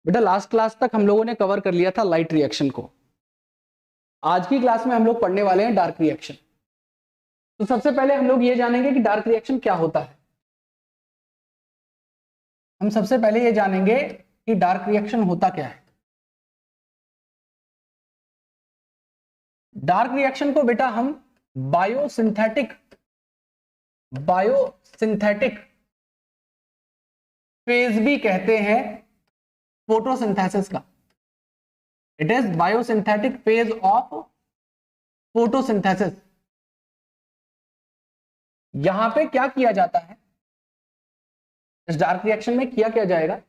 बेटा last class तक हम लोगों ने कवर कर लिया था लाइट रिएक्शन को। आज की क्लास में हम लोग पढ़ने वाले हैं डार्क रिएक्शन। तो सबसे पहले हम लोग ये जानेंगे कि डार्क रिएक्शन क्या होता है। हम सबसे पहले ये जानेंगे कि डार्क रिएक्शन होता क्या है। डार्क रिएक्शन को बेटा हम बायोसिंथेटिक फेज भी कहते हैं फोटोसिंथेसिस का। It is biosynthetic phase of photosynthesis. यहां पे क्या किया जाता है इस डार्क रिएक्शन में, किया क्या जाएगा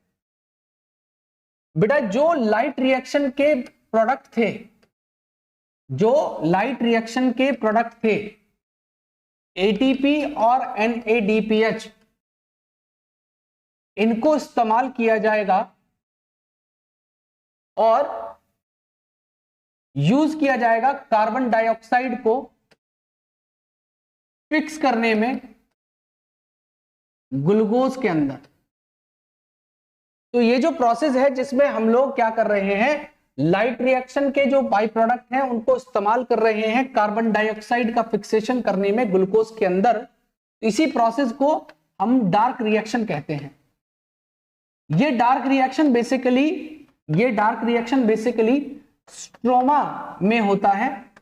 बेटा, जो लाइट रिएक्शन के प्रोडक्ट थे एटीपी और एनएडीपीएच, इनको इस्तेमाल किया जाएगा और यूज किया जाएगा कार्बन डाइऑक्साइड को फिक्स करने में ग्लूकोज के अंदर। तो ये जो प्रोसेस है जिसमें हम लोग क्या कर रहे हैं, लाइट रिएक्शन के जो बाई प्रोडक्ट हैं उनको इस्तेमाल कर रहे हैं कार्बन डाइऑक्साइड का फिक्सेशन करने में ग्लूकोज के अंदर। इसी प्रोसेस को हम डार्क रिएक्शन कहते हैं। ये डार्क रिएक्शन बेसिकली स्ट्रोमा में होता है।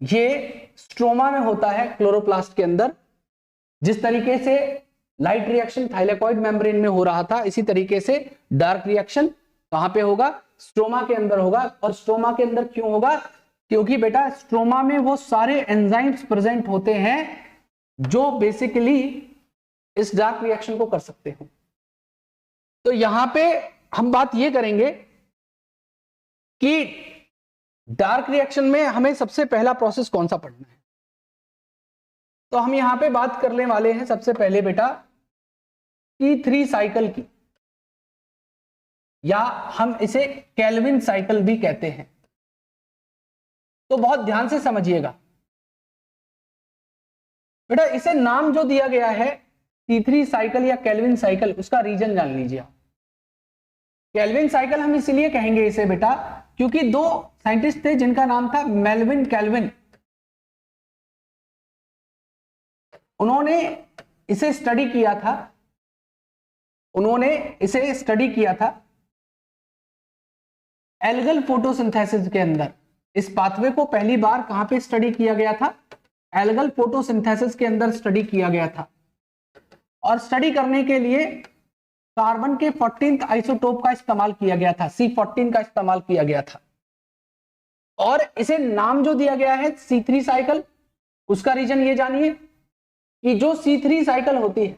ये स्ट्रोमा में होता है क्लोरोप्लास्ट के अंदर। जिस तरीके से लाइट रिएक्शन थाइलेकॉइड मेम्ब्रेन में हो रहा था, इसी तरीके से डार्क रिएक्शन कहां पे होगा, स्ट्रोमा के अंदर होगा। और स्ट्रोमा के अंदर क्यों होगा, क्योंकि बेटा स्ट्रोमा में वो सारे एंजाइम्स प्रेजेंट होते हैं जो बेसिकली इस डार्क रिएक्शन को कर सकते हैं। तो यहां पे हम बात ये करेंगे कि डार्क रिएक्शन में हमें सबसे पहला प्रोसेस कौन सा पढ़ना है। तो हम यहां पे बात करने वाले हैं सबसे पहले बेटा C3 साइकिल की, या हम इसे केल्विन साइकिल भी कहते हैं। तो बहुत ध्यान से समझिएगा बेटा, इसे नाम जो दिया गया है C3 साइकिल या केल्विन साइकिल, उसका रीजन जान लीजिए। केल्विन साइकिल हम इसलिए कहेंगे इसे बेटा क्योंकि दो साइंटिस्ट थे जिनका नाम था मेल्विन केल्विन। उन्होंने इसे स्टडी किया था एल्गल फोटोसिंथेसिस के अंदर। इस पाथवे को पहली बार कहां पे स्टडी किया गया था, एल्गल फोटोसिंथेसिस के अंदर स्टडी किया गया था। और स्टडी करने के लिए कार्बन के 14th आइसोटोप का इस्तेमाल किया गया था, C14 का इस्तेमाल किया गया था। और इसे नाम जो दिया गया है C3 साइकिल, उसका रीजन ये जानिए कि जो C3 साइकिल होती है,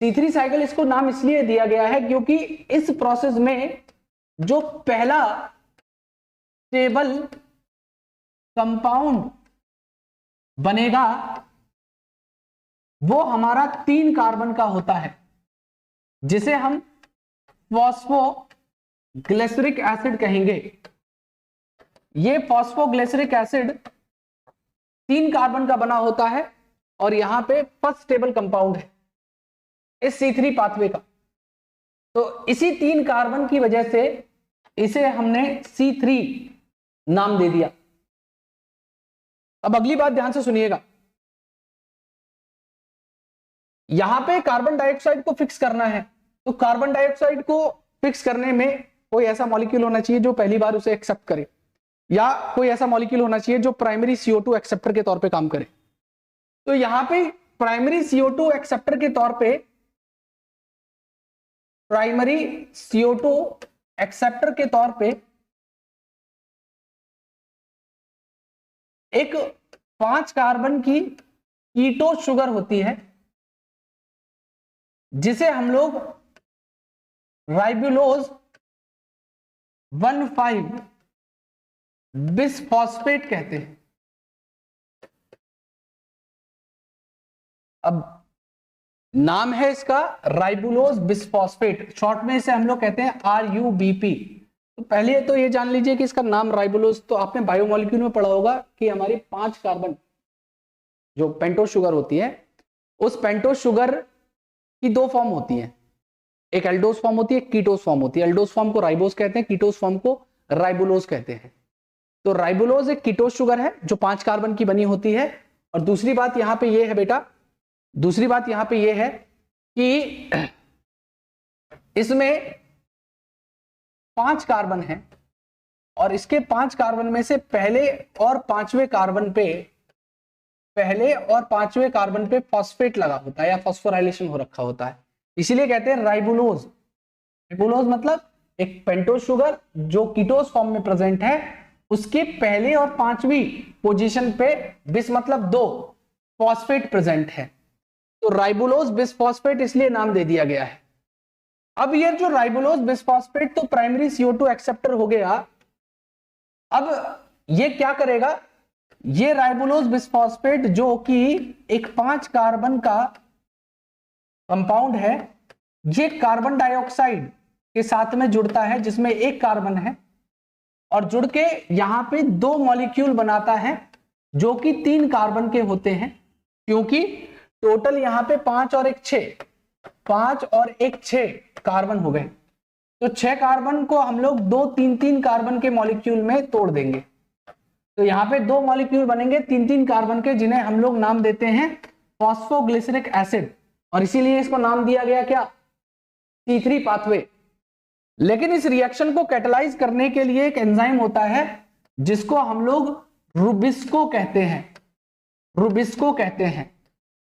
C3 साइकिल इसको नाम इसलिए दिया गया है क्योंकि इस प्रोसेस में जो पहला स्टेबल कंपाउंड बनेगा वो हमारा 3 कार्बन का होता है, जिसे हम फॉस्फोग्लिसरिक एसिड कहेंगे। ये फॉस्फोग्लिसरिक एसिड 3 कार्बन का बना होता है और यहां पे फर्स्ट स्टेबल कंपाउंड है इस C3 पाथवे का। तो इसी 3 कार्बन की वजह से इसे हमने C3 नाम दे दिया। अब अगली बात ध्यान से सुनिएगा, यहां पे कार्बन डाइऑक्साइड को फिक्स करना है। तो कार्बन डाइऑक्साइड को फिक्स करने में कोई ऐसा मॉलिक्यूल होना चाहिए जो पहली बार उसे एक्सेप्ट करे, या कोई ऐसा मॉलिक्यूल होना चाहिए जो प्राइमरी CO2 एक्सेप्टर के तौर पे काम करे। तो यहां पे प्राइमरी CO2 एक्सेप्टर के तौर पे एक 5 कार्बन की कीटो शुगर होती है, जिसे हम लोग राइबुलोज 1,5 बिसफॉस्फेट कहते हैं। अब नाम है इसका राइबुलोज बिसफॉस्फेट, शॉर्ट में इसे हम लोग कहते हैं RUBP। तो पहले तो ये जान लीजिए कि इसका नाम राइबुलोज, तो आपने बायोमोलिक्यूल में पढ़ा होगा कि हमारी 5 कार्बन जो पेंटोज शुगर होती है, उस पेंटोज शुगर की 2 फॉर्म होती है। एक एल्डोज फॉर्म होती है, कीटोज फॉर्म होती है। एल्डोज फॉर्म को राइबोज कहते हैं, कीटोज फॉर्म को राइबोलोज कहते हैं। तो राइबोलोज एक कीटोज शुगर है जो 5 कार्बन की बनी होती है। और दूसरी बात यहां पे ये है बेटा, दूसरी बात यहां पे ये है कि इसमें 5 कार्बन है और इसके 5 कार्बन में से पहले और पांचवें कार्बन पे फॉस्फेट लगा होता है या फॉस्फोराइलेशन हो रखा होता है, इसीलिए कहते हैं राइबोलोज। राइबोलोज मतलब एक पेंटोज शुगर जो कीटोज फॉर्म में प्रेजेंट है, उसके पहले और पांचवी पोजीशन पे बिस मतलब 2 फॉस्फेट प्रेजेंट है, तो राइबोलोज बिसफॉस्फेट इसलिए नाम दे दिया गया है। अब ये जो राइबोलोज बिसफॉस्फेट तो प्राइमरी CO2 एक्सेप्टर हो गया। अब ये क्या करेगा, ये राइबोलोज बिसफॉस्फेट जो कि एक 5 कार्बन का कंपाउंड है, ये कार्बन डाइऑक्साइड के साथ में जुड़ता है जिसमें 1 कार्बन है और जुड़ के यहां पे 2 मॉलिक्यूल बनाता है जो कि 3 कार्बन के होते हैं, क्योंकि टोटल यहां पे 5 और 1 6, 5 और 1 6 कार्बन हो गए। तो 6 कार्बन को हम लोग 2-3-3 कार्बन के मॉलिक्यूल में तोड़ देंगे, तो यहाँ पे 2 मॉलिक्यूल बनेंगे 3-3 कार्बन के, जिन्हें हम लोग नाम देते हैं फॉस्फोग्लिसरिक एसिड, और इसीलिए इसको नाम दिया गया क्या, C3 पाथवे। लेकिन इस रिएक्शन को कैटेलाइज करने के लिए एक एंजाइम होता है जिसको हम लोग रुबिस्को कहते हैं। रुबिस्को कहते हैं।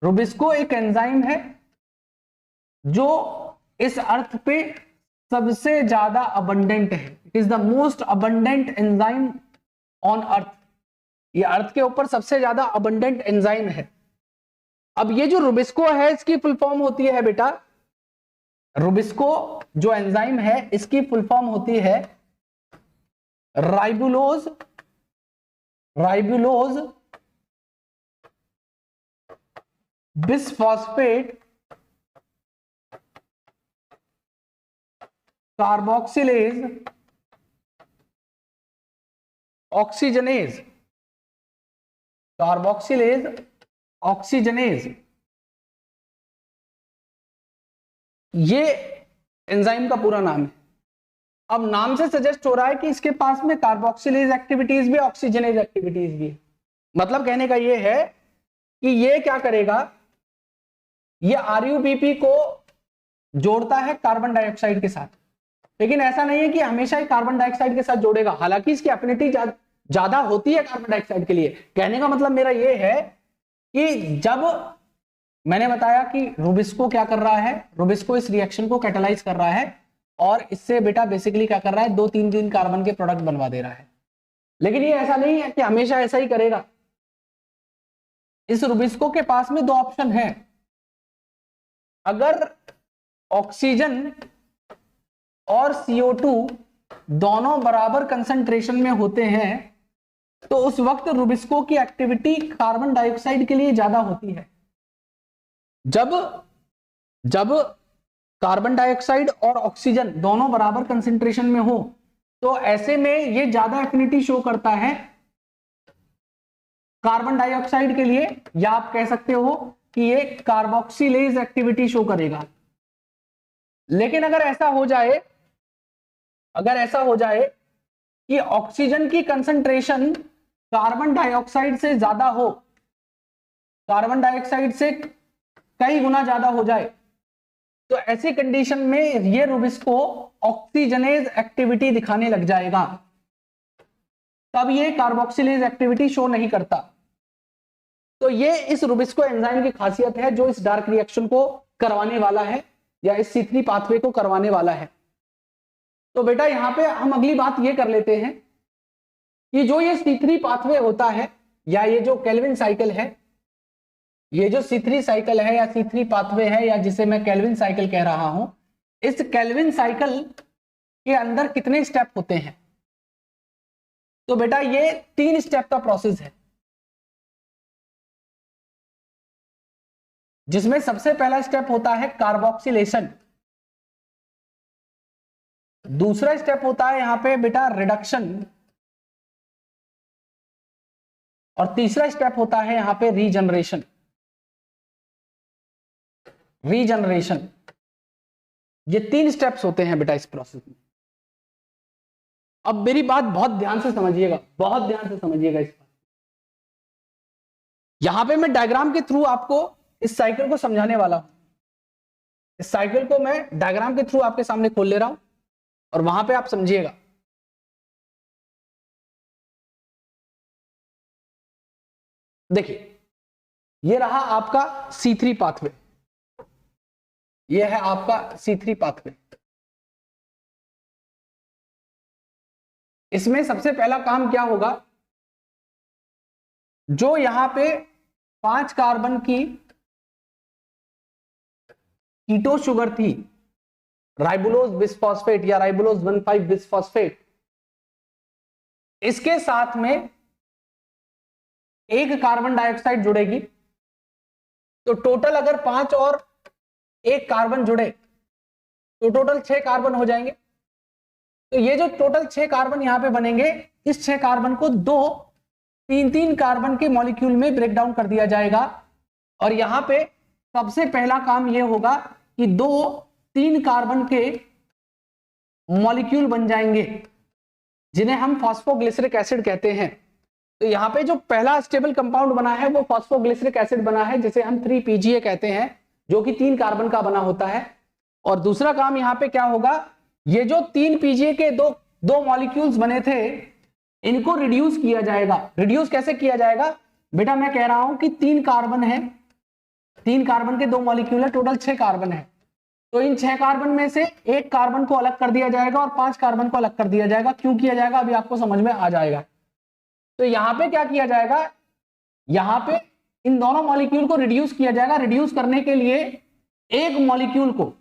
रुबिस्को एक एंजाइम है जो इस अर्थ पे सबसे ज्यादा अबंडेंट है। It is the most abundant enzyme on earth. ये अर्थ के ऊपर सबसे ज्यादा अबंडेंट एंजाइम है। अब ये जो रुबिस्को है इसकी फुल फॉर्म होती है बेटा, रुबिस्को जो एंजाइम है इसकी फुल फॉर्म होती है राइबोलोज bisphosphate carboxylase oxygenase. Carboxylase oxygenase, ये एंजाइम का पूरा नाम है। अब नाम से सजेस्ट हो रहा है कि इसके पास में कार्बोक्सिलेज एक्टिविटीज भी, ऑक्सीजनेज एक्टिविटीज भी है। मतलब कहने का ये है कि ये क्या करेगा, ये RUBP को जोड़ता है कार्बन डाइऑक्साइड के साथ, लेकिन ऐसा नहीं है कि हमेशा ही कार्बन डाइऑक्साइड के साथ जोड़ेगा। हालांकि इसकी एफिनिटी ज्यादा होती है कार्बन डाइऑक्साइड के लिए। कहने का मतलब मेरा ये है कि जब मैंने बताया कि रुबिस्को क्या कर रहा है, रुबिस्को इस रिएक्शन को कैटेलाइज कर रहा है और इससे बेटा बेसिकली क्या कर रहा है, 2-3 कार्बन के प्रोडक्ट बनवा दे रहा है। लेकिन ये ऐसा नहीं है कि हमेशा ऐसा ही करेगा। इस रुबिस्को के पास में 2 ऑप्शन है। अगर ऑक्सीजन और CO2 दोनों बराबर कंसंट्रेशन में होते हैं तो उस वक्त रुबिस्को की एक्टिविटी कार्बन डाइऑक्साइड के लिए ज्यादा होती है। जब कार्बन डाइऑक्साइड और ऑक्सीजन दोनों बराबर कंसंट्रेशन में हो तो ऐसे में ये ज्यादा एफिनिटी शो करता है कार्बन डाइऑक्साइड के लिए, या आप कह सकते हो कि ये कार्बोक्सिलेज एक्टिविटी शो करेगा। लेकिन अगर ऐसा हो जाए कि ऑक्सीजन की कंसंट्रेशन कार्बन डाइऑक्साइड से ज्यादा हो, कार्बन डाइऑक्साइड से कई गुना ज्यादा हो जाए, तो ऐसी कंडीशन में ये रुबिस्को ऑक्सीजनेज एक्टिविटी दिखाने लग जाएगा, तब ये कार्बोक्सिलेज एक्टिविटी शो नहीं करता। तो ये इस रुबिस्को एंजाइम की खासियत है जो इस डार्क रिएक्शन को करवाने वाला है या इस C3 पाथवे को करवाने वाला है। तो बेटा यहां पे हम अगली बात ये कर लेते हैं कि जो ये C3 पाथवे होता है या ये जो केल्विन साइकिल है, ये जो C3 साइकिल है या C3 पाथवे है या जिसे मैं केल्विन साइकिल कह रहा हूं, इस केल्विन साइकिल के अंदर कितने स्टेप होते हैं? तो बेटा ये 3 स्टेप का प्रोसेस है, जिसमें सबसे पहला स्टेप होता है कार्बोक्सिलेशन, दूसरा स्टेप होता है यहां पे बेटा रिडक्शन, और तीसरा स्टेप होता है यहां पे रीजनरेशन। ये 3 स्टेप्स होते हैं बेटा इस प्रोसेस में। अब मेरी बात बहुत ध्यान से समझिएगा, बहुत ध्यान से समझिएगा इस बात। यहां पे मैं डायग्राम के थ्रू आपको इस साइकिल को समझाने वाला हूं। इस साइकिल को मैं डायग्राम के थ्रू आपके सामने खोल ले रहा हूं और वहां पे आप समझिएगा। देखिए, ये रहा आपका C3 पाथवे, ये है आपका C3 पाथवे। इसमें सबसे पहला काम क्या होगा, जो यहां पे 5 कार्बन की कीटो शुगर थी, राइबोलोज बिसफॉस्फेट या राइबोलोज 1,5 बिसफॉस्फेट, इसके साथ में एक कार्बन डाइऑक्साइड जुड़ेगी। तो टोटल अगर 5 और एक कार्बन जुड़े तो टोटल 6 कार्बन हो जाएंगे। तो ये जो टोटल 6 कार्बन यहां पे बनेंगे, इस 6 कार्बन को 3 कार्बन के मॉलिक्यूल में ब्रेक डाउन कर दिया जाएगा। और यहां पे सबसे पहला काम यह होगा कि 3 कार्बन के मॉलिक्यूल बन जाएंगे, जिन्हें हम फॉस्फोग्लिसरिक एसिड कहते हैं। तो यहां पे जो पहला स्टेबल कंपाउंड बना है वो फॉस्फोग्लिसरिक एसिड बना है, जिसे हम 3PGA कहते हैं, जो कि 3 कार्बन का बना होता है। और दूसरा काम यहां पे क्या होगा, ये जो 3PGA के दो मॉलिक्यूल्स बने थे, इनको रिड्यूस किया जाएगा। रिड्यूस कैसे किया जाएगा बेटा, मैं कह रहा हूं कि 3 कार्बन है, 3 कार्बन के 2 मॉलिक्यूल है, टोटल 6 कार्बन है। तो इन 6 कार्बन में से एक कार्बन को अलग कर दिया जाएगा और 5 कार्बन को अलग कर दिया जाएगा। क्यों किया जाएगा अभी आपको समझ में आ जाएगा। तो यहां पे क्या किया जाएगा, यहां पे इन दोनों मॉलिक्यूल को रिड्यूस किया जाएगा। रिड्यूस करने के लिए एक मॉलिक्यूल को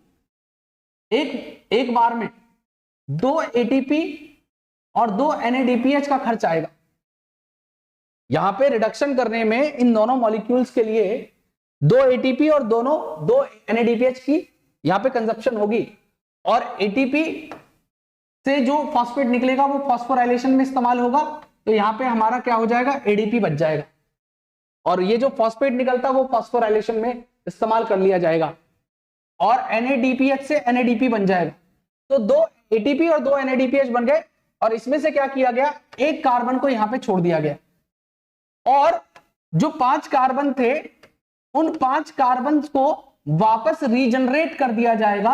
एक बार में 2 ATP और 2 NADPH का खर्च आएगा। यहां पे रिडक्शन करने में इन दोनों मॉलिक्यूल्स के लिए 2 ATP और 2 NADPH की यहां पे कंजप्शन होगी। और ATP से जो फॉस्फेट निकलेगा वो फॉस्फोराइलेशन में इस्तेमाल होगा। तो यहां पे हमारा क्या हो जाएगा, ADP बच जाएगा। और ये जो फॉस्फेट निकलता है वो फॉस्फोराइलेशन में इस्तेमाल कर लिया जाएगा और NADPH से NADP बन जाएगा। तो 2 ATP और 2 NADPH बन गए। और इसमें से क्या किया गया, एक कार्बन को यहां पे छोड़ दिया गया और जो 5 कार्बन थे उन 5 कार्बन को वापस रीजनरेट कर दिया जाएगा।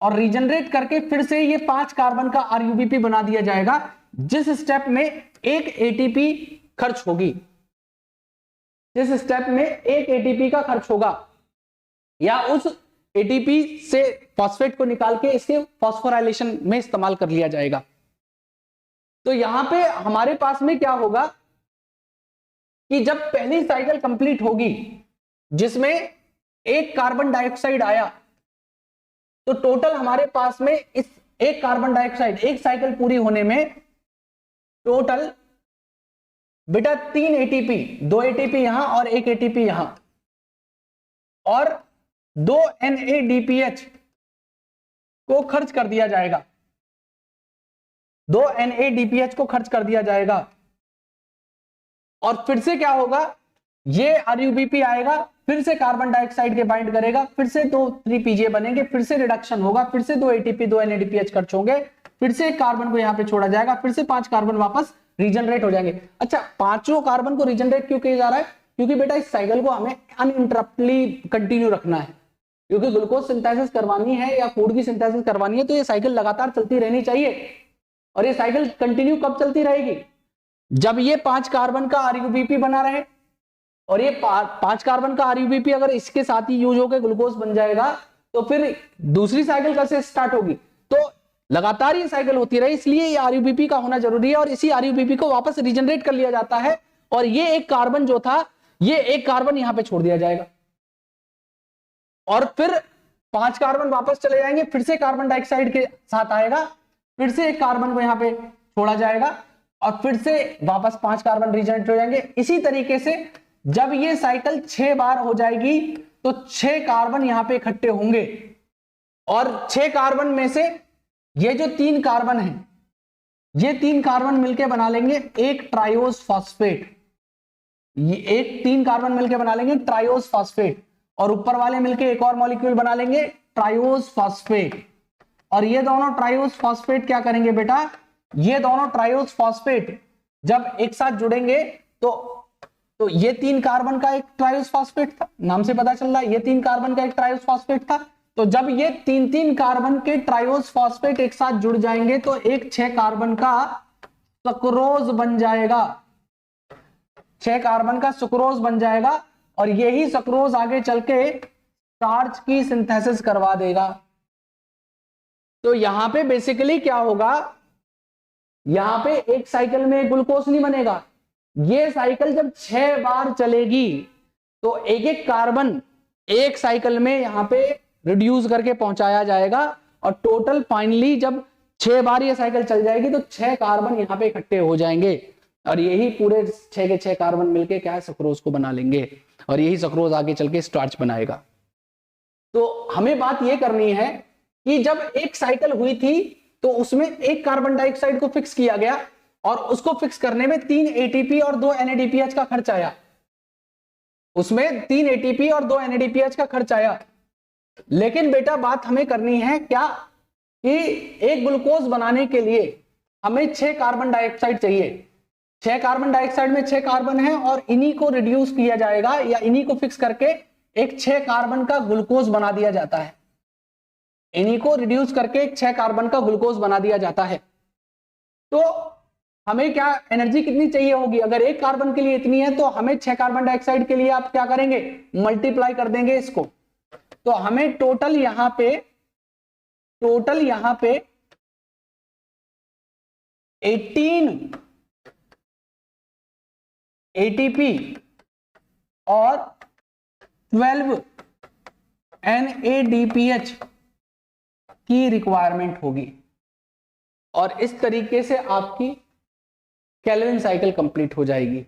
और रीजनरेट करके फिर से ये 5 कार्बन का RUBP बना दिया जाएगा, जिस स्टेप में एक ATP खर्च होगी, जिस स्टेप में एक ATP का खर्च होगा, या उस ATP से फॉस्फेट को निकाल के इसके फॉस्फोराइलेशन में इस्तेमाल कर लिया जाएगा। तो यहां पे हमारे पास में क्या होगा कि जब पहली साइकिल कंप्लीट होगी जिसमें एक कार्बन डाइऑक्साइड आया, तो टोटल हमारे पास में इस एक कार्बन डाइऑक्साइड एक साइकिल पूरी होने में टोटल बेटा 3 ATP, 2 ATP यहां और 1 ATP यहां और 2 NADPH को खर्च कर दिया जाएगा। 2 NADPH को खर्च कर दिया जाएगा। और फिर से क्या होगा, ये RUBP आएगा, फिर से कार्बन डाइऑक्साइड के बाइंड करेगा, फिर से 2 3PGA बनेंगे, फिर से रिडक्शन होगा, फिर से 2 ATP 2 NADPH खर्च होंगे, फिर से एक कार्बन को यहां पे छोड़ा जाएगा, फिर से 5 कार्बन वापस रीजनरेट हो जाएंगे। अच्छा, 5 कार्बन को रीजनरेट क्यों किया जा रहा है, क्योंकि बेटा इस साइकिल को हमें अनइंटरप्टली कंटिन्यू रखना है। क्योंकि ग्लूकोज सिंथेसिस करवानी है या फूड की सिंथेसिस करवानी है तो ये साइकिल लगातार चलती रहनी चाहिए। और ये साइकिल कंटिन्यू कब चलती रहेगी, जब ये 5 कार्बन का RUBP बना रहे। और ये 5 कार्बन का RUBP अगर इसके साथ ही यूज होकर ग्लूकोज बन जाएगा तो फिर दूसरी साइकिल कैसे स्टार्ट होगी। तो लगातार ये साइकिल होती रहे, इसलिए ये RUBP का होना जरूरी है। और इसी RUBP को वापस रीजनरेट कर लिया जाता है और ये एक कार्बन जो था, ये एक कार्बन यहां पे छोड़ दिया जाएगा और फिर 5 कार्बन वापस चले जाएंगे, फिर से कार्बन डाइऑक्साइड के साथ आएगा, फिर से एक कार्बन को यहां पे छोड़ा जाएगा और फिर से वापस 5 कार्बन रीजनरेट हो जाएंगे। इसी तरीके से जब ये साइकिल 6 बार हो जाएगी तो 6 कार्बन यहां पे इकट्ठे होंगे और 6 कार्बन में से ये जो 3 कार्बन है, ये 3 कार्बन मिलके बना लेंगे एक ट्राइओस फॉस्फेट। ये एक 3 कार्बन मिलके बना लेंगे ट्राइओस फॉस्फेट और ऊपर वाले मिलके एक और मॉलिक्यूल बना लेंगे ट्राइओस फॉस्फेट। और ये दोनों ट्राइओस फॉस्फेट क्या करेंगे बेटा, ये दोनों ट्राइओस फॉस्फेट जब एक साथ जुड़ेंगे तो ये 3 कार्बन का एक ट्राइओस फॉस्फेट था, नाम से पता चल रहा है ये 3 कार्बन का एक ट्राइओस फॉस्फेट था। तो जब ये 3 कार्बन के ट्राइओस फॉस्फेट एक साथ जुड़ जाएंगे तो एक 6 कार्बन का सुक्रोज बन जाएगा, 6 कार्बन का सुक्रोज बन जाएगा और यही सुक्रोज आगे चल के स्टार्च की सिंथेसिस करवा देगा। तो यहां पे बेसिकली क्या होगा, यहां पे एक साइकिल में ग्लूकोज नहीं बनेगा, ये साइकिल जब 6 बार चलेगी तो एक एक कार्बन एक साइकिल में यहां पे रिड्यूस करके पहुंचाया जाएगा और टोटल फाइनली जब 6 बार ये साइकिल चल जाएगी तो 6 कार्बन यहां पे इकट्ठे हो जाएंगे और यही पूरे 6 के 6 कार्बन मिलके क्या है सुक्रोज को बना लेंगे और यही सुक्रोज आगे चल के स्टार्च बनाएगा। तो हमें बात ये करनी है कि जब एक साइकिल हुई थी तो उसमें एक कार्बन डाइऑक्साइड को फिक्स किया गया और उसको फिक्स करने में 3 एटीपी और 2 NADPH का खर्च आया, उसमें 3 एटीपी और 2 NADPH का खर्च आया। लेकिन बेटा बात हमें करनी है क्या कि एक ग्लूकोज बनाने के लिए हमें 6 कार्बन डाइऑक्साइड चाहिए, 6 कार्बन डाइऑक्साइड में 6 कार्बन है और इन्हीं को रिड्यूस किया जाएगा या इन्हीं को फिक्स करके एक 6 कार्बन का ग्लूकोज बना दिया जाता है, इन्हीं को रिड्यूस करके एक 6 कार्बन का ग्लूकोज बना दिया जाता है। तो हमें क्या एनर्जी कितनी चाहिए होगी, अगर एक कार्बन के लिए इतनी है तो हमें 6 कार्बन डाइऑक्साइड के लिए आप क्या करेंगे मल्टीप्लाई कर देंगे इसको, तो हमें टोटल यहां पे 18 एटीपी और 12 NADPH की रिक्वायरमेंट होगी और इस तरीके से आपकी केल्विन साइकिल कंप्लीट हो जाएगी,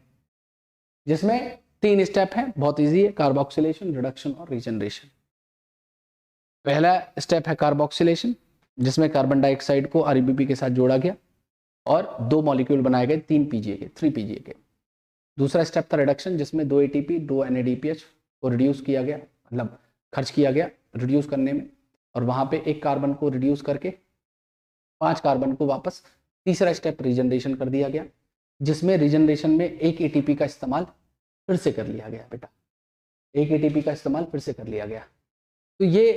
जिसमें 3 स्टेप हैं, बहुत इजी है, कार्बोक्सिलेशन, रिडक्शन और रीजनरेशन। पहला स्टेप है कार्बोक्सिलेशन जिसमें कार्बन डाइऑक्साइड को RBP के साथ जोड़ा गया और 2 मॉलिक्यूल बनाए गए 3 PGA के। दूसरा स्टेप था रिडक्शन जिसमें 2 ATP 2 NADPH को रिड्यूस किया गया, मतलब खर्च किया गया रिड्यूस करने में और वहां पे एक कार्बन को रिड्यूस करके 5 कार्बन को वापस। तीसरा स्टेप रीजनरेशन कर दिया गया जिसमें रीजनरेशन में 1 ATP का इस्तेमाल फिर से कर लिया गया बेटा, 1 ATP का इस्तेमाल फिर से कर लिया गया। तो ये